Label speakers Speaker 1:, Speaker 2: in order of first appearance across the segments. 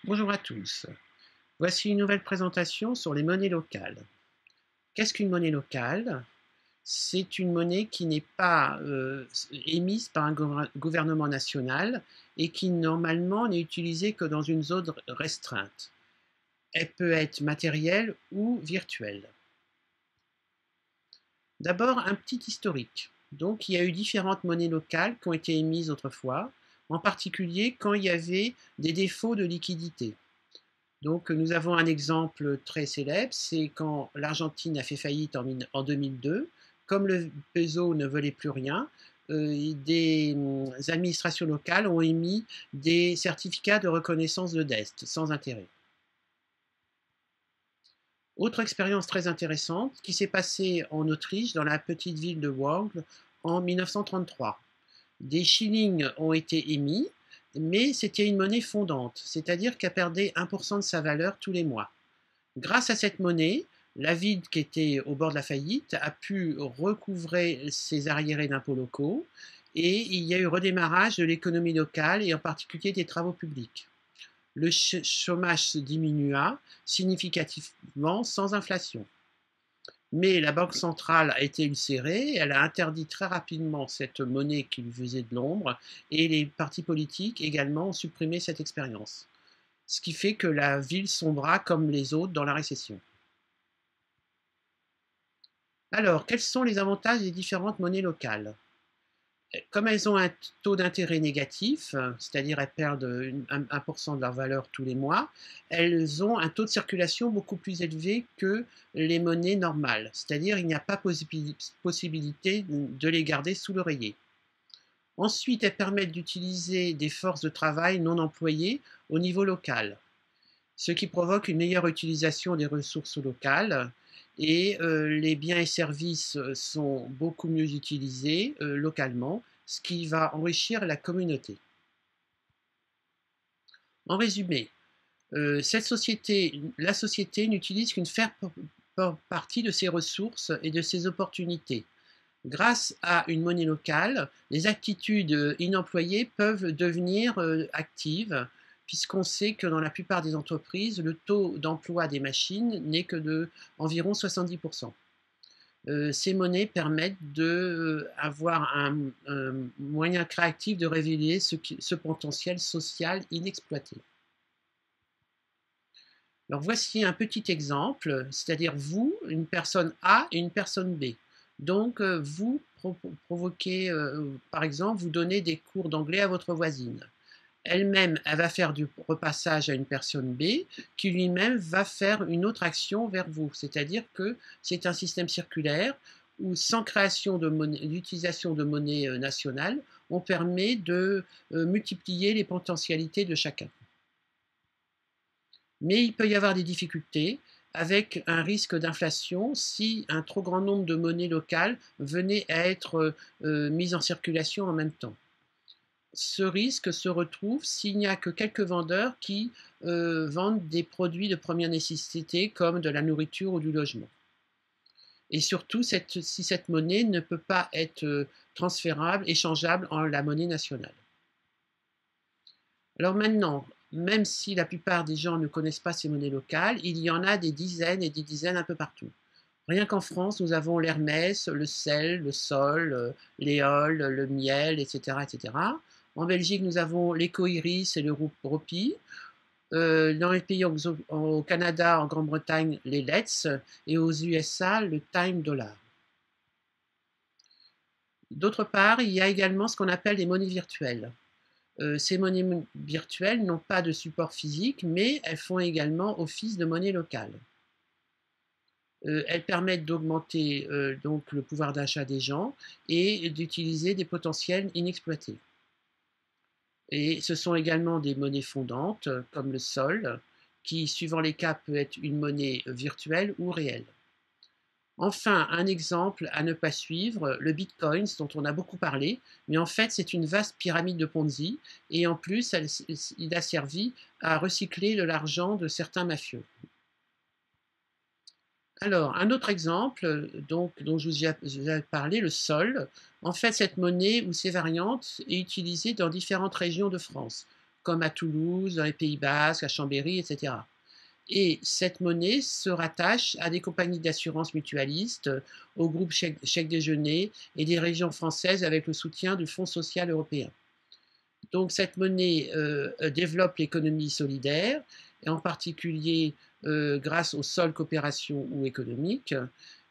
Speaker 1: Bonjour à tous. Voici une nouvelle présentation sur les monnaies locales. Qu'est-ce qu'une monnaie locale? C'est une monnaie qui n'est pas émise par un gouvernement national et qui normalement n'est utilisée que dans une zone restreinte. Elle peut être matérielle ou virtuelle. D'abord, un petit historique. Donc, il y a eu différentes monnaies locales qui ont été émises autrefois, en particulier quand il y avait des défauts de liquidité. Donc, nous avons un exemple très célèbre, c'est quand l'Argentine a fait faillite en 2002. Comme le peso ne valait plus rien, des administrations locales ont émis des certificats de reconnaissance de dette sans intérêt. Autre expérience très intéressante qui s'est passée en Autriche, dans la petite ville de Worgl, en 1933. Des shillings ont été émis, mais c'était une monnaie fondante, c'est-à-dire qu'elle perdait 1% de sa valeur tous les mois. Grâce à cette monnaie, la ville qui était au bord de la faillite a pu recouvrer ses arriérés d'impôts locaux et il y a eu redémarrage de l'économie locale et en particulier des travaux publics. Le chômage diminua significativement sans inflation. Mais la Banque centrale a été ulcérée, elle a interdit très rapidement cette monnaie qui lui faisait de l'ombre et les partis politiques également ont supprimé cette expérience. Ce qui fait que la ville sombra comme les autres dans la récession. Alors, quels sont les avantages des différentes monnaies locales? Comme elles ont un taux d'intérêt négatif, c'est-à-dire elles perdent 1% de leur valeur tous les mois, elles ont un taux de circulation beaucoup plus élevé que les monnaies normales, c'est-à-dire il n'y a pas possibilité de les garder sous l'oreiller. Ensuite, elles permettent d'utiliser des forces de travail non employées au niveau local, ce qui provoque une meilleure utilisation des ressources locales et les biens et services sont beaucoup mieux utilisés localement, ce qui va enrichir la communauté. En résumé, la société n'utilise qu'une faible partie de ses ressources et de ses opportunités. Grâce à une monnaie locale, les aptitudes inemployées peuvent devenir actives, puisqu'on sait que dans la plupart des entreprises, le taux d'emploi des machines n'est que de environ 70%. Ces monnaies permettent d'avoir un moyen créatif de révéler ce potentiel social inexploité. Alors voici un petit exemple, c'est-à-dire vous, une personne A et une personne B. Donc vous provoquez, par exemple, vous donnez des cours d'anglais à votre voisine. Elle-même, elle va faire du repassage à une personne B qui lui-même va faire une autre action vers vous. C'est-à-dire que c'est un système circulaire où sans création d'utilisation de monnaie nationale, on permet de multiplier les potentialités de chacun. Mais il peut y avoir des difficultés avec un risque d'inflation si un trop grand nombre de monnaies locales venaient à être mises en circulation en même temps. Ce risque se retrouve s'il n'y a que quelques vendeurs qui vendent des produits de première nécessité comme de la nourriture ou du logement. Et surtout, si cette monnaie ne peut pas être transférable, échangeable en la monnaie nationale. Alors maintenant, même si la plupart des gens ne connaissent pas ces monnaies locales, il y en a des dizaines et des dizaines un peu partout. Rien qu'en France, nous avons l'Hermès, le sel, le sol, l'éole, le miel, etc., etc. En Belgique, nous avons l'éco-iris et le roupie. Dans les pays au Canada, en Grande-Bretagne, les LETS et aux USA, le Time Dollar. D'autre part, il y a également ce qu'on appelle les monnaies virtuelles. Ces monnaies virtuelles n'ont pas de support physique, mais elles font également office de monnaie locale. Elles permettent d'augmenter donc le pouvoir d'achat des gens et d'utiliser des potentiels inexploités. Et ce sont également des monnaies fondantes, comme le sol, qui, suivant les cas, peut être une monnaie virtuelle ou réelle. Enfin, un exemple à ne pas suivre, le Bitcoin, dont on a beaucoup parlé, mais en fait c'est une vaste pyramide de Ponzi, et en plus il a servi à recycler de l'argent de certains mafieux. Alors, un autre exemple dont je vous ai parlé, le sol. En fait, cette monnaie ou ses variantes est utilisée dans différentes régions de France, comme à Toulouse, dans les Pays Basques, à Chambéry, etc. Et cette monnaie se rattache à des compagnies d'assurance mutualistes, au groupe Chèque Déjeuner et des régions françaises avec le soutien du Fonds social européen. Donc cette monnaie développe l'économie solidaire, et en particulier grâce aux seules coopérations ou économiques.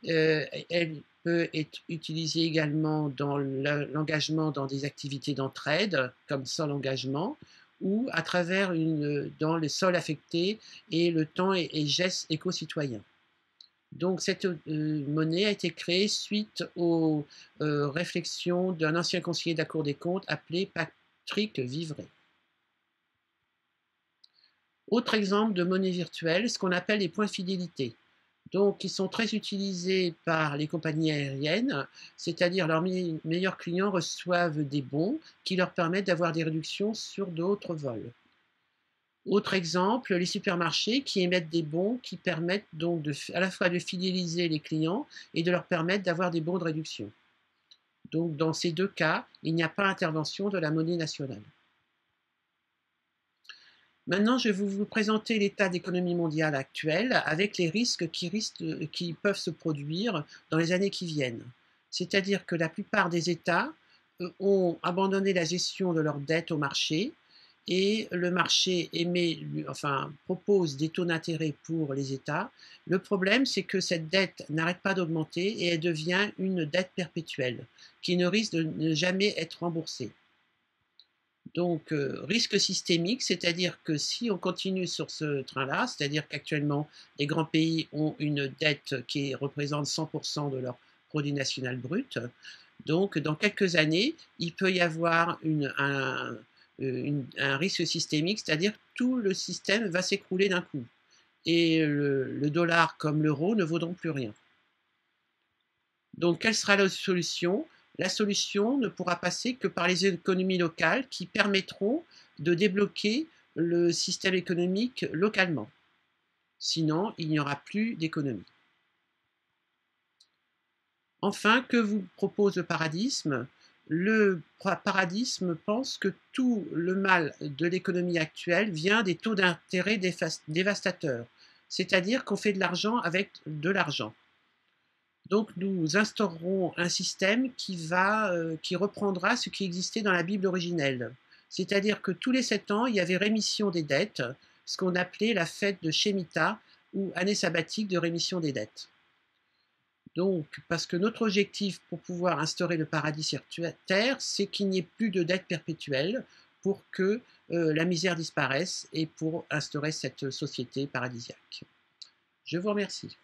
Speaker 1: Elle peut être utilisée également dans l'engagement dans des activités d'entraide, comme sol engagement, ou à travers dans les sols affectés et le temps et gestes éco-citoyens. Donc cette monnaie a été créée suite aux réflexions d'un ancien conseiller de la Cour des comptes appelé Patrick Vivray. Autre exemple de monnaie virtuelle, ce qu'on appelle les points fidélité. Donc, ils sont très utilisés par les compagnies aériennes, c'est-à-dire leurs meilleurs clients reçoivent des bons qui leur permettent d'avoir des réductions sur d'autres vols. Autre exemple, les supermarchés qui émettent des bons qui permettent donc à la fois de fidéliser les clients et de leur permettre d'avoir des bons de réduction. Donc, dans ces deux cas, il n'y a pas intervention de la monnaie nationale. Maintenant, je vais vous présenter l'état d'économie mondiale actuelle avec les risques qui peuvent se produire dans les années qui viennent. C'est-à-dire que la plupart des États ont abandonné la gestion de leurs dettes au marché et le marché propose des taux d'intérêt pour les États. Le problème, c'est que cette dette n'arrête pas d'augmenter et elle devient une dette perpétuelle qui ne risque de ne jamais être remboursée. Donc, risque systémique, c'est-à-dire que si on continue sur ce train-là, c'est-à-dire qu'actuellement, les grands pays ont une dette qui représente 100% de leur produit national brut. Donc, dans quelques années, il peut y avoir un risque systémique, c'est-à-dire que tout le système va s'écrouler d'un coup. Et le dollar comme l'euro ne vaudront plus rien. Donc, quelle sera la solution? La solution ne pourra passer que par les économies locales qui permettront de débloquer le système économique localement. Sinon, il n'y aura plus d'économie. Enfin, que vous propose le paradigme? Le paradigme pense que tout le mal de l'économie actuelle vient des taux d'intérêt dévastateurs, c'est-à-dire qu'on fait de l'argent avec de l'argent. Donc nous instaurerons un système qui reprendra ce qui existait dans la Bible originelle. C'est-à-dire que tous les 7 ans, il y avait rémission des dettes, ce qu'on appelait la fête de Shemitah ou année sabbatique de rémission des dettes. Donc, parce que notre objectif pour pouvoir instaurer le paradis sur Terre, c'est qu'il n'y ait plus de dettes perpétuelles pour que la misère disparaisse et pour instaurer cette société paradisiaque. Je vous remercie.